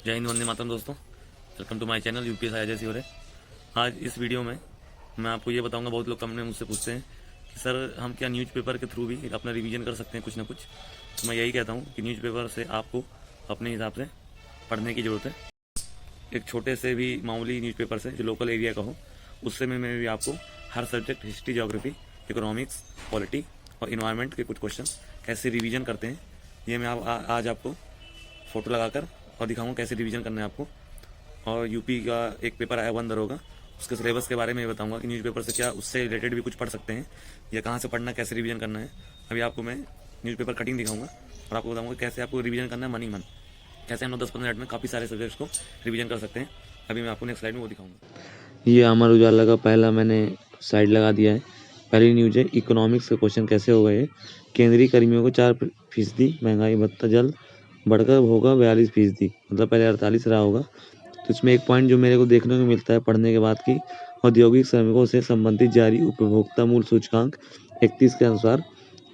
जय हिंद, वंदे मातरम दोस्तों। Welcome to my channel UPS Ajay Sivare. आज इस वीडियो में मैं आपको ये बताऊंगा, बहुत लोग कमेंट में मुझसे पूछते हैं कि सर हम क्या न्यूज़पेपर के थ्रू भी अपना रिवीजन कर सकते हैं कुछ ना कुछ। तो मैं यही कहता हूँ कि न्यूज़पेपर से आपको अपने हिसाब से पढ़ने की ज़रूरत है। एक छोटे से भी मामूली न्यूज़पेपर से जो लोकल एरिया का हो, उससे में भी आपको हर subject history, geography, economics, polity और इन्वायरमेंट के कुछ क्वेश्चन कैसे रिवीजन करते हैं, ये मैं आज आपको फ़ोटो लगाकर और दिखाऊंगा कैसे रिवीजन करना है आपको। और यूपी का एक पेपर आया वन दरोगा, उसके सिलेबस के बारे में ये बताऊंगा कि न्यूज़पेपर से क्या उससे रिलेटेड भी कुछ पढ़ सकते हैं या कहाँ से पढ़ना, कैसे रिवीजन करना है। अभी आपको मैं न्यूज़पेपर कटिंग दिखाऊंगा और आपको बताऊंगा कैसे आपको रिवीजन करना है मन ही मन, कैसे हम लोग 10-15 मिनट में काफ़ी सारे सब्जेक्ट्स को रिवीजन कर सकते हैं। अभी मैं आपको नेक्स्ट स्लाइड में वो दिखाऊंगा। ये अमर उजाला का पहला मैंने साइड लगा दिया है। पहली न्यूज है, इकोनॉमिक्स के क्वेश्चन कैसे हो गए। केंद्रीय कर्मियों को 4% महंगाई भत्ता जल्द बढ़कर होगा 42%, मतलब पहले 48 रहा होगा। तो इसमें एक पॉइंट जो मेरे को देखने को मिलता है पढ़ने के बाद की, औद्योगिक श्रमिकों से संबंधित जारी उपभोक्ता मूल्य सूचकांक 31 के अनुसार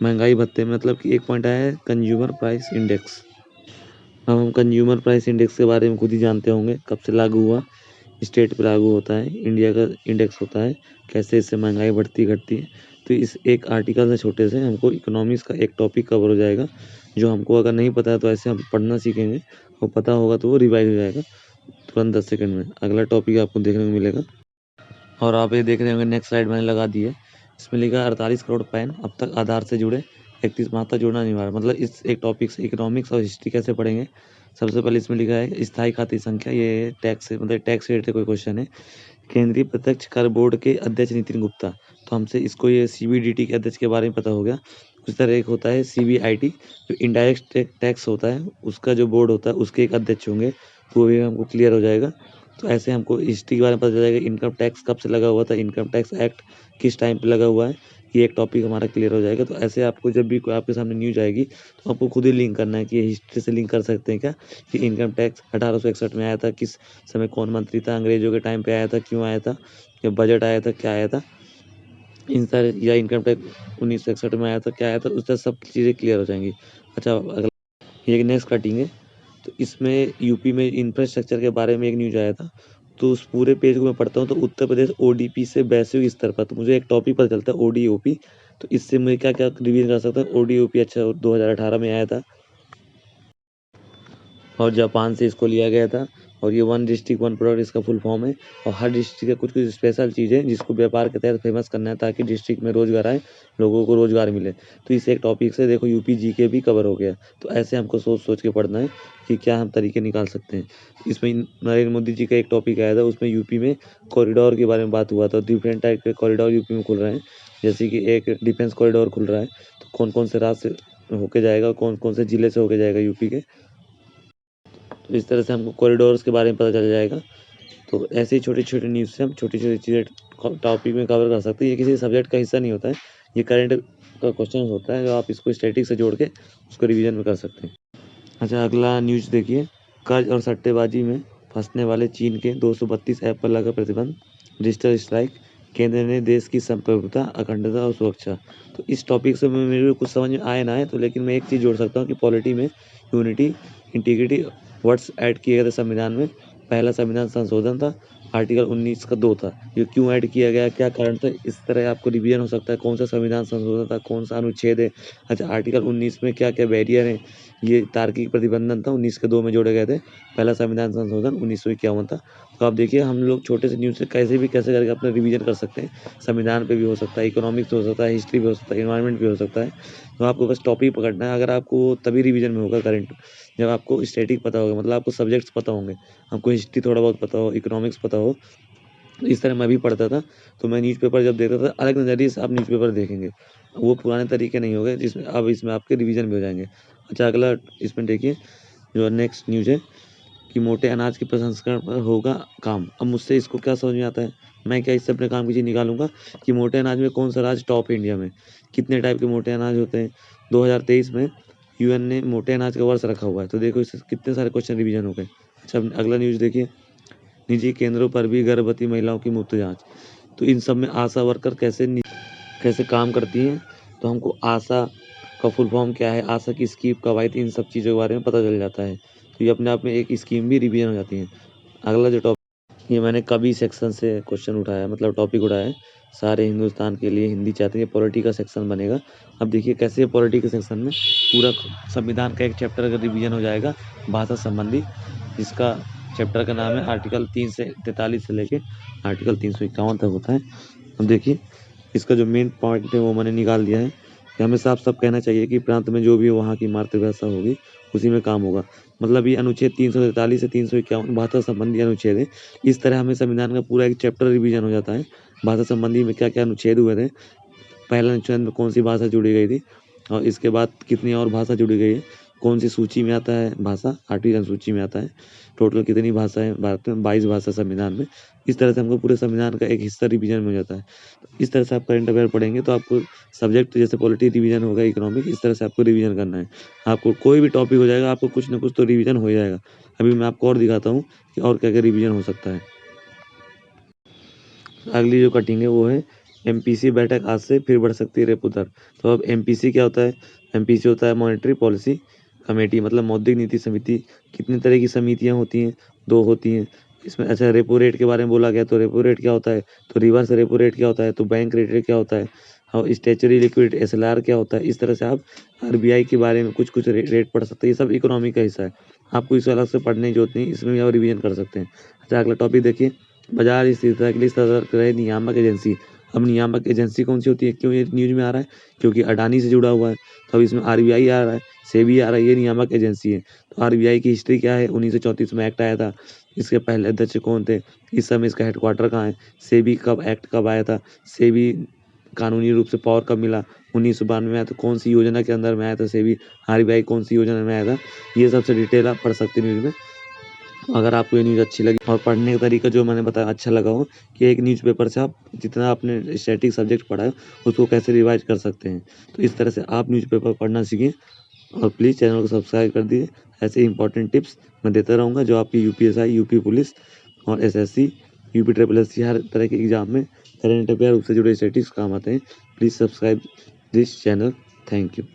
महंगाई भत्ते में, मतलब कि एक पॉइंट आया है कंज्यूमर प्राइस इंडेक्स। अब हम कंज्यूमर प्राइस इंडेक्स के बारे में खुद ही जानते होंगे, कब से लागू हुआ, स्टेट पे लागू होता है, इंडिया का इंडेक्स होता है, कैसे इससे महंगाई बढ़ती घटती है। तो इस एक आर्टिकल से छोटे से हमको इकोनॉमिक्स का एक टॉपिक कवर हो जाएगा, जो हमको अगर नहीं पता है तो ऐसे हम पढ़ना सीखेंगे, और पता होगा तो वो रिवाइज हो जाएगा तुरंत 10 सेकंड में। अगला टॉपिक आपको देखने को मिलेगा। और आप ये देख रहे होंगे, नेक्स्ट स्लाइड मैंने लगा दी है, इसमें लिखा 48 करोड़ पैन अब तक आधार से जुड़े, 31 माह तक जुड़ना अनिवार्य। मतलब इस एक टॉपिक से इकोनॉमिक्स और हिस्ट्री कैसे पढ़ेंगे। सबसे पहले इसमें लिखा है स्थायी खाते संख्या, ये टैक्स से मतलब टैक्स से रिलेटेड कोई क्वेश्चन है। केंद्रीय प्रत्यक्ष कर बोर्ड के अध्यक्ष नितिन गुप्ता, तो हमसे इसको ये सीबीडीटी के अध्यक्ष के बारे में पता हो गया। उस तरह एक होता है सीबीआईटी, जो इनडायरेक्ट टैक्स होता है, उसका जो बोर्ड होता है उसके एक अध्यक्ष होंगे, तो वो भी हमको क्लियर हो जाएगा। तो ऐसे हमको हिस्ट्री के बारे में पता चल जाएगा, इनकम टैक्स कब से लगा हुआ था, इनकम टैक्स एक्ट किस टाइम पे लगा हुआ है, ये एक टॉपिक हमारा क्लियर हो जाएगा। तो ऐसे आपको जब भी कोई आपके सामने न्यूज आएगी तो आपको खुद ही लिंक करना है कि ये हिस्ट्री से लिंक कर सकते हैं क्या, कि इनकम टैक्स 1861 में आया था, किस समय कौन मंत्री था, अंग्रेजों के टाइम पे आया था, क्यों आया था, या बजट आया था, क्या आया था, इन सारे, या इनकम टैक्स 1961 में आया था, क्या आया था, उस तरह सब चीज़ें क्लियर हो जाएंगी। अच्छा, अगला ये नेक्स्ट कटिंग है। तो इसमें यूपी में इंफ्रास्ट्रक्चर के बारे में एक न्यूज आया था, तो उस पूरे पेज को मैं पढ़ता हूँ तो उत्तर प्रदेश ओडीपी से वैश्विक स्तर पर, तो मुझे एक टॉपिक पता चलता है ओडीओपी। तो इससे मैं क्या क्या रिवीजन कर सकता हूँ। ओडीओपी अच्छा 2018 में आया था और जापान से इसको लिया गया था, और ये वन डिस्ट्रिक्ट वन प्रोडक्ट इसका फुल फॉर्म है। और हर डिस्ट्रिक्ट का कुछ कुछ स्पेशल चीज़ें जिसको व्यापार के तहत फेमस करना है, ताकि डिस्ट्रिक्ट में रोजगार आए, लोगों को रोजगार मिले। तो इस एक टॉपिक से देखो यूपी जीके भी कवर हो गया। तो ऐसे हमको सोच सोच के पढ़ना है कि क्या हम तरीके निकाल सकते हैं। इसमें नरेंद्र मोदी जी का एक टॉपिक आया था, उसमें यूपी में कॉरिडोर के बारे में बात हुआ था। डिफरेंट टाइप के कॉरिडोर यूपी में खुल रहे हैं, जैसे कि एक डिफेंस कॉरिडोर खुल रहा है, तो कौन कौन से राज्य से होके जाएगा, कौन कौन से जिले से होके जाएगा यूपी के। तो इस तरह से हमको कॉरिडोर्स के बारे में पता चल जाएगा। तो ऐसे ही छोटी छोटी न्यूज़ से हम छोटी छोटी चीज़ें टॉपिक में कवर कर सकते हैं। ये किसी सब्जेक्ट का हिस्सा नहीं होता है, ये करंट का क्वेश्चन होता है, जो आप इसको स्टैटिक से जोड़ के उसको रिवीजन में कर सकते हैं। अच्छा, अगला न्यूज़ देखिए, कर्ज और सट्टेबाजी में फंसने वाले चीन के 232 ऐप पर लगा प्रतिबंध, डिजिटल स्ट्राइक, केंद्र ने देश की संप्रभुता, अखंडता और सुरक्षा। तो इस टॉपिक से मेरे को कुछ समझ में आए ना आए, तो लेकिन मैं एक चीज़ जोड़ सकता हूँ कि पॉलिटी में यूनिटी, इंटीग्रिटी वर्ड्स ऐड किए गए थे संविधान में। पहला संविधान संशोधन था, आर्टिकल 19 का 2 था। ये क्यों ऐड किया गया, क्या कारण था, इस तरह आपको रिवीजन हो सकता है कौन सा संविधान संशोधन था, कौन सा अनुच्छेद है। अच्छा, आर्टिकल 19 में क्या क्या बैरियर है, ये तार्किक प्रतिबंधन था, 19 के 2 में जोड़े गए थे। पहला संविधान संशोधन 1951 था। तो आप देखिए हम लोग छोटे से न्यूज़ से कैसे भी कैसे करके अपना रिवीजन कर सकते हैं। संविधान पे भी हो सकता है, इकोनॉमिक्स हो सकता है, हिस्ट्री भी हो सकता है, इन्वायरमेंट भी हो सकता है। तो आपको बस टॉपिक पकड़ना है। अगर आपको तभी रिवीजन में होगा करंट, जब आपको स्टैटिक पता होगा, मतलब आपको सब्जेक्ट्स पता होंगे, आपको हिस्ट्री थोड़ा बहुत पता हो, इकोनॉमिक्स पता हो। इस तरह मैं भी पढ़ता था, तो मैं न्यूज़पेपर जब देखता था अलग नज़रिए से आप न्यूज़पेपर देखेंगे, वो पुराने तरीके नहीं हो गए जिसमें अब इसमें आपके रिवीजन भी हो जाएंगे। अच्छा, अगला इसमें देखिए, जो नेक्स्ट न्यूज़ है कि मोटे अनाज के प्रसंस्करण पर होगा काम। अब मुझसे इसको क्या समझ में आता है, मैं क्या इससे अपने काम की चीज़ निकालूंगा कि मोटे अनाज में कौन सा राज्य टॉप है इंडिया में, कितने टाइप के मोटे अनाज होते हैं। 2023 में यूएन ने मोटे अनाज का वर्ष रखा हुआ है, तो देखो इससे कितने सारे क्वेश्चन रिवीजन हो गए। अच्छा, अगला न्यूज़ देखिए, निजी केंद्रों पर भी गर्भवती महिलाओं की मुफ्त जांच। तो इन सब में आशा वर्कर कैसे काम करती हैं, तो हमको आशा का फुल फॉर्म क्या है, आशा की स्कीम कब आई थी, इन सब चीज़ों के बारे में पता चल जाता है। तो ये अपने आप में एक स्कीम भी रिवीजन हो जाती है। अगला जो टॉपिक, ये मैंने कभी सेक्शन से क्वेश्चन उठाया, मतलब टॉपिक उठाया है। सारे हिंदुस्तान के लिए हिंदी चाहते हैं, पॉलिटी का सेक्शन बनेगा। अब देखिए कैसे पॉलिटी के सेक्शन में पूरा संविधान का एक चैप्टर का रिवीजन हो जाएगा भाषा संबंधी, जिसका चैप्टर का नाम है आर्टिकल 3 से 43 से लेके आर्टिकल 351 तक होता है। अब देखिए इसका जो मेन पॉइंट है वो मैंने निकाल दिया है कि हमें साफ साफ कहना चाहिए कि प्रांत में जो भी वहाँ की मातृभाषा होगी उसी में काम होगा। मतलब ये अनुच्छेद 343 से 351 भाषा संबंधी अनुच्छेद है। इस तरह हमें संविधान का पूरा एक चैप्टर रिवीजन हो जाता है। भाषा संबंधी में क्या क्या अनुच्छेद हुए थे, पहले अनुच्छेद में कौन सी भाषा जुड़ी गई थी, और इसके बाद कितनी और भाषा जुड़ी गई है, कौन सी सूची में आता है भाषा, 8वीं अनुसूची में आता है, टोटल कितनी भाषा है भारत में, 22 भाषा संविधान में। इस तरह से हमको पूरे संविधान का एक हिस्सा रिवीजन में हो जाता है। इस तरह से आप करंट अफेयर पढ़ेंगे तो आपको सब्जेक्ट जैसे पॉलिटी रिवीजन होगा, इकोनॉमिक, इस तरह से आपको रिवीजन करना है। आपको कोई भी टॉपिक हो जाएगा, आपको कुछ ना कुछ तो रिवीजन हो जाएगा। अभी मैं आपको और दिखाता हूँ कि और क्या क्या रिवीजन हो सकता है। अगली जो कटिंग है वो है एमपीसी बैठक आज से फिर बढ़ सकती है रेपो दर। तो अब एमपीसी क्या होता है? एमपीसी होता है मॉनेटरी पॉलिसी कमेटी, मतलब मौद्रिक नीति समिति। कितने तरह की समितियां होती हैं? 2 होती हैं इसमें। अच्छा, रेपो रेट के बारे में बोला गया, तो रेपो रेट क्या होता है, तो रिवर्स रेपो रेट क्या होता है, तो बैंक रेट क्या होता है, और स्टेचुरी लिक्विड एसएलआर क्या होता है। इस तरह से आप आरबीआई के बारे में कुछ कुछ रेट पढ़ सकते हैं। ये सब इकोनॉमी का हिस्सा है, आपको इसे अलग से पढ़ने की जरूरत नहीं, इसमें भी आप रिवीजन कर सकते हैं। अच्छा, अगला टॉपिक देखिए, बाजार स्थिरता के लिए सतर्क रहे नियामक एजेंसी। अब नियामक एजेंसी कौन सी होती है, क्यों ये न्यूज में आ रहा है? क्योंकि अडानी से जुड़ा हुआ है, तो अब इसमें आरबीआई आ रहा है, सेबी आ रहा है, ये नियामक एजेंसी है। तो आरबीआई की हिस्ट्री क्या है? 1934 में एक्ट आया था। इसके पहले अध्यक्ष कौन थे? इस समय इसका हेडक्वार्टर कहाँ है? सेबी कब एक्ट कब आया था? सेबी कानूनी रूप से पावर कब मिला? 1992 में आया। तो कौन सी योजना के अंदर में आया था सेबी? आरबीआई कौन सी योजना में आया था? ये सबसे डिटेल आप पढ़ सकते हैं न्यूज में। अगर आपको ये न्यूज़ अच्छी लगी और पढ़ने का तरीका जो मैंने बताया अच्छा लगा हो, कि एक न्यूज़पेपर से आप जितना आपने स्टैटिक सब्जेक्ट पढ़ा है उसको कैसे रिवाइज कर सकते हैं, तो इस तरह से आप न्यूज़पेपर पढ़ना सीखें। और प्लीज़ चैनल को सब्सक्राइब कर दीजिए। ऐसे इंपॉर्टेंट टिप्स मैं देता रहूँगा जो आपकी यूपीएसआई, यूपी पुलिस और एसएससी, यूपी ट्रिपल एससी हर तरह के एग्जाम में करंट अफेयर उससे जुड़े स्टैटिक्स काम आते हैं। Please subscribe this channel. Thank you.